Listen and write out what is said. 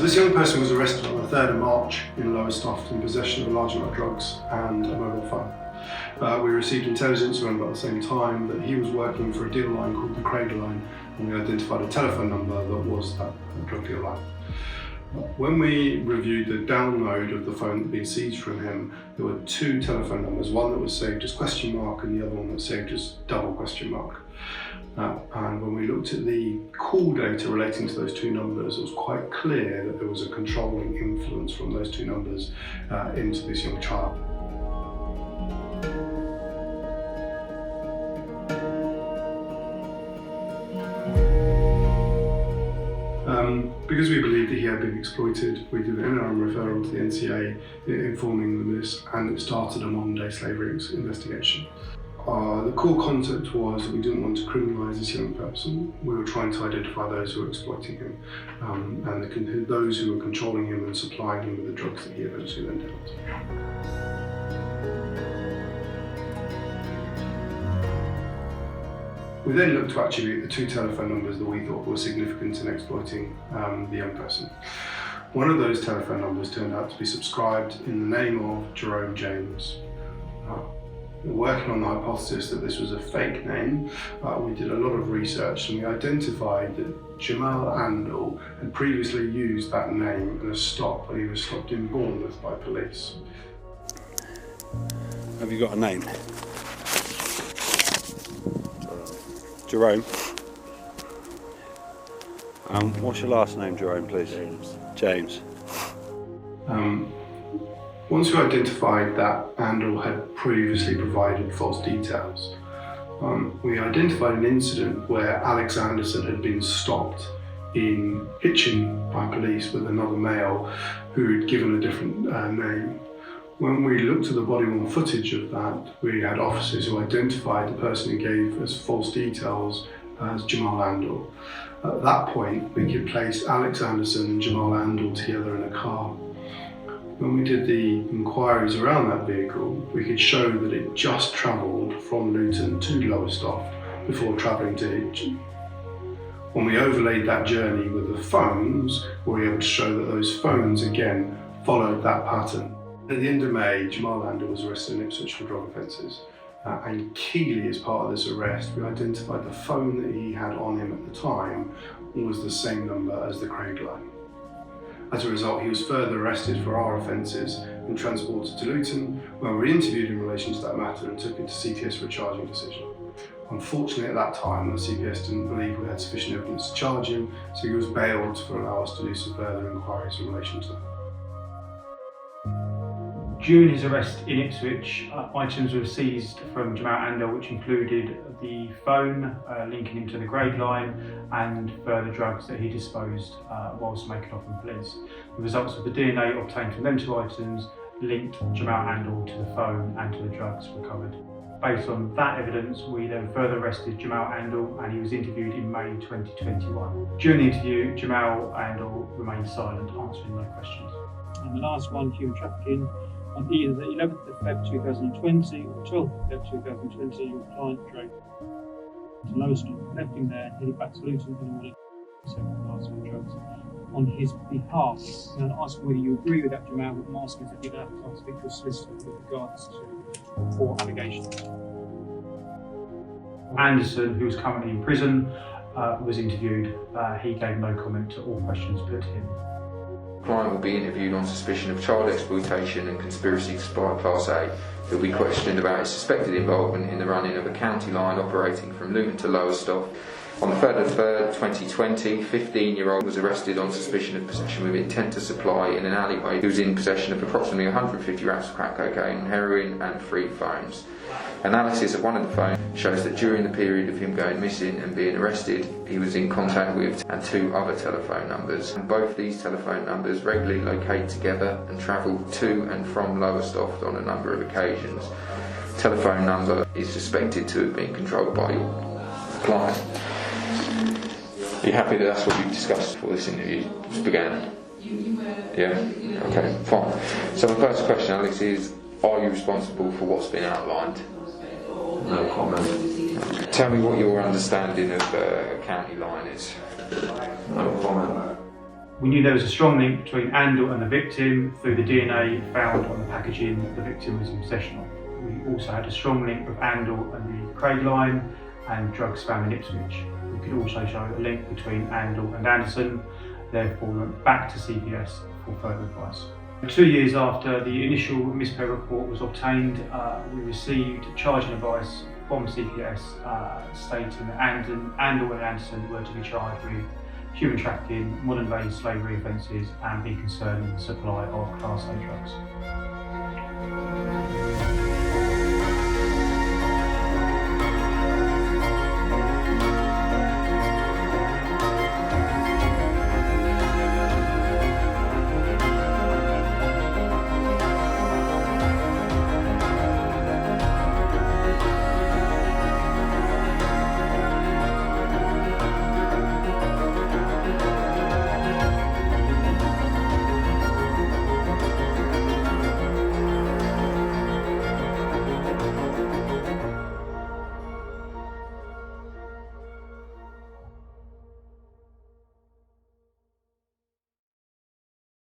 This young person was arrested on the 3rd of March in Lowestoft in possession of a large amount of drugs and a mobile phone. We received intelligence around about the same time that he was working for a deal line called the Craig line, and we identified a telephone number that was that drug deal line. When we reviewed the download of the phone that had been seized from him, there were 2 telephone numbers, one that was saved as question mark and the other one that was saved as double question mark. And when we looked at the call data relating to those 2 numbers, it was quite clear that there was a controlling influence from those 2 numbers into this young child. Because we believed that he had been exploited, we did an interim referral to the NCA informing them this, and it started a modern-day slavery investigation. The core concept was that we didn't want to criminalise this young person. We were trying to identify those who were exploiting him and those who were controlling him and supplying him with the drugs that he eventually then dealt. We then looked to actually at the 2 telephone numbers that we thought were significant in exploiting the young person. One of those telephone numbers turned out to be subscribed in the name of Jerome James. Working on the hypothesis that this was a fake name, we did a lot of research and we identified that Jamal Andall had previously used that name in a stop when he was stopped in Bournemouth by police. Have you got a name? Jerome. What's your last name, Jerome, please? James. Once we identified that Andall had previously provided false details, we identified an incident where Alex Anderson had been stopped in Hitchin by police with another male who had given a different name. When we looked at the body-worn footage of that, we had officers who identified the person who gave us false details as Jamal Andall. At that point, we could place Alex Anderson and Jamal Andall together in a car. When we did the inquiries around that vehicle, we could show that it just travelled from Luton to Lowestoft before travelling to Hitchin. When we overlaid that journey with the phones, we were able to show that those phones again followed that pattern. At the end of May, Jamal Andall was arrested in Ipswich for drug offences. And keyly as part of this arrest, we identified the phone that he had on him at the time was the same number as the Craig line. As a result, he was further arrested for our offences and transported to Luton, where we were interviewed in relation to that matter and took it to CPS for a charging decision. Unfortunately, at that time, the CPS didn't believe we had sufficient evidence to charge him, so he was bailed to allow us to do some further inquiries in relation to that. During his arrest in Ipswich, items were seized from Jamal Andall, which included the phone linking him to the Craig line and further drugs that he disposed whilst making off with police. The results of the DNA obtained from them 2 items linked Jamal Andall to the phone and to the drugs recovered. Based on that evidence, we then further arrested Jamal Andall and he was interviewed in May 2021. During the interview, Jamal Andall remained silent, answering no questions. And the last one, human trafficking. On either the 11th of Feb 2020 or 12th of Feb 2020, your client drove to Lowestoft, left him there, headed back to Luton in order to sell drugs on his behalf. And I'm asking whether you agree with that, Jamal, but I'm asking if you'd have to speak to a solicitor with regards to 4 allegations. Anderson, who is currently in prison, was interviewed. He gave no comment to all questions put to him. The client will be interviewed on suspicion of child exploitation and conspiracy to supply Class A. He'll be questioned about his suspected involvement in the running of a county line operating from Luton to Lowestoft. On the 3rd of 3rd, 2020, 15-year-old was arrested on suspicion of possession with intent to supply in an alleyway. He was in possession of approximately 150 grams of crack cocaine, heroin and 3 phones. Analysis of one of the phones shows that during the period of him going missing and being arrested, he was in contact with and 2 other telephone numbers. And both these telephone numbers regularly locate together and travel to and from Lowestoft on a number of occasions. Telephone number is suspected to have been controlled by your client. Are you happy that that's what you discussed before this interview began? Yeah? Okay, fine. So the first question, Alex, is are you responsible for what's been outlined? No comment. Tell me what your understanding of a county line is. No comment. We knew there was a strong link between Andall and the victim through the DNA found on the packaging the victim was in possession of. We also had a strong link with Andall and the Craig line and drugs found in Ipswich. We could also show a link between Andall and Anderson, therefore we went back to CPS for further advice. 2 years after the initial mispair report was obtained, we received charging advice from CPS stating that Andall and Anderson were to be charged with human trafficking, modern day slavery offences and be concerned in the supply of Class A drugs.